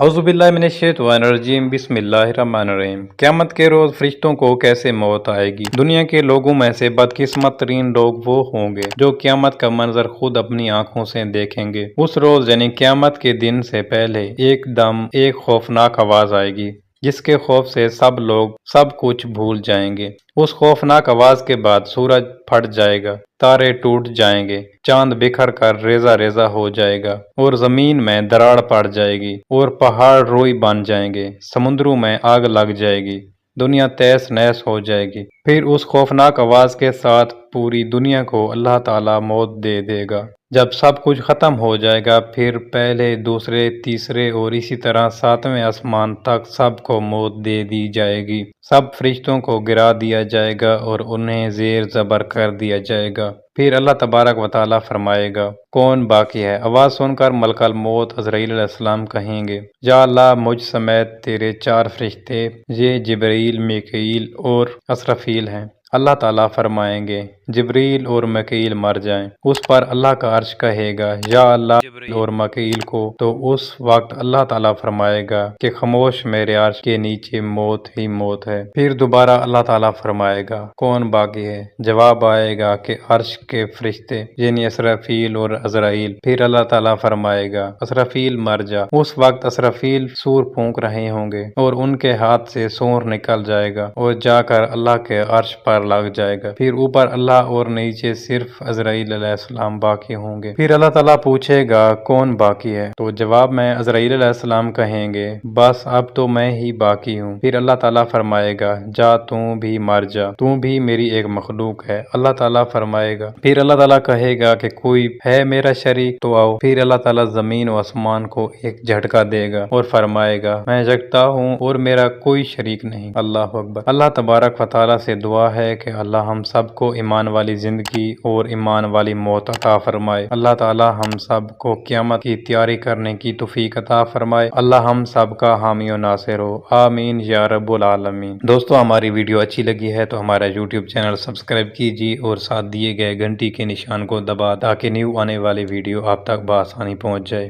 औज़ुबिल्लाहिमिनश्शैतानिर्रजीम बिस्मिल्लाहिर्रहमानिर्रहीम। क़यामत के रोज़ फरिश्तों को कैसे मौत आएगी। दुनिया के लोगों में से बदकिस्मत तरीन लोग वो होंगे जो क़यामत का मंजर खुद अपनी आंखों से देखेंगे। उस रोज़ यानी क़यामत के दिन से पहले एकदम एक खौफनाक आवाज़ आएगी जिसके खौफ से सब लोग सब कुछ भूल जाएंगे। उस खौफनाक आवाज़ के बाद सूरज फट जाएगा, तारे टूट जाएंगे, चांद बिखर कर रेजा रेजा हो जाएगा और जमीन में दरार पड़ जाएगी और पहाड़ रोई बन जाएंगे, समुद्रों में आग लग जाएगी, दुनिया तहस नहस हो जाएगी। फिर उस खौफनाक आवाज़ के साथ पूरी दुनिया को अल्लाह ताला मौत दे देगा। जब सब कुछ ख़त्म हो जाएगा फिर पहले, दूसरे, तीसरे और इसी तरह सातवें आसमान तक सबको मौत दे दी जाएगी। सब फरिश्तों को गिरा दिया जाएगा और उन्हें ज़ेर ज़बर कर दिया जाएगा। फिर अल्लाह तबारक व तआला फरमाएगा, कौन बाकी है। आवाज़ सुनकर मलकल मौत अज़राईल अलैहिस्सलाम कहेंगे, या अल्लाह मुझ समेत तेरे 4 फरिश्ते, ये जिब्रील, मीकाईल और असराफील हैं। अल्लाह ताला फरमाएंगे, जिब्रील और मकील मर जाएं। उस पर अल्लाह का अर्श कहेगा, या अल्लाह जिब्रील और मकील को। तो उस वक्त अल्लाह ताला फरमाएगा कि खामोश, मेरे अर्श के नीचे मौत ही मौत है। फिर दोबारा अल्लाह ताला फरमाएगा, कौन बाकी है। जवाब आएगा कि अर्श के फरिश्ते यानी असराफील और अज़राईल। फिर अल्लाह ताला फरमाएगा, असराफील मर जा। उस वक्त असराफील सूर फूंक रहे होंगे और उनके हाथ से सूर निकल जाएगा और जाकर अल्लाह के अर्श पर लग जाएगा। फिर ऊपर अल्लाह और नीचे सिर्फ अज़राईल अलैहिस्सलाम बाकी होंगे। फिर अल्लाह ताला पूछेगा, कौन बाकी है। तो जवाब में अज़राईल अलैहिस्सलाम कहेंगे, बस अब तो मैं ही बाकी हूँ। फिर अल्लाह ताला फरमाएगा, जा तू भी मर जा, तू भी मेरी एक मखलूक है। अल्लाह ताला फरमाएगा, फिर अल्लाह ताला कहेगा कि कोई है मेरा शरीक, तो आओ। फिर अल्लाह ताला जमीन और आसमान को एक झटका देगा और फरमाएगा, मैं जगता हूँ और मेरा कोई शरीक नहीं। अल्लाह अकबर। अल्लाह तबारक व तआला से दुआ है कि अल्लाह हम सबको ईमान वाली जिंदगी और ईमान वाली मौत अता फरमाए। अल्लाह ताला हम सब को क़यामत की तैयारी करने की तौफीक अता फरमाए। अल्लाह हम सब का हामी और नासिर हो, आमीन या रब्बुल आलमीन। दोस्तों, हमारी वीडियो अच्छी लगी है तो हमारा यूट्यूब चैनल सब्सक्राइब कीजिए और साथ दिए गए घंटी के निशान को दबा ताकि न्यू आने वाली वीडियो आप तक बआसानी पहुँच जाए।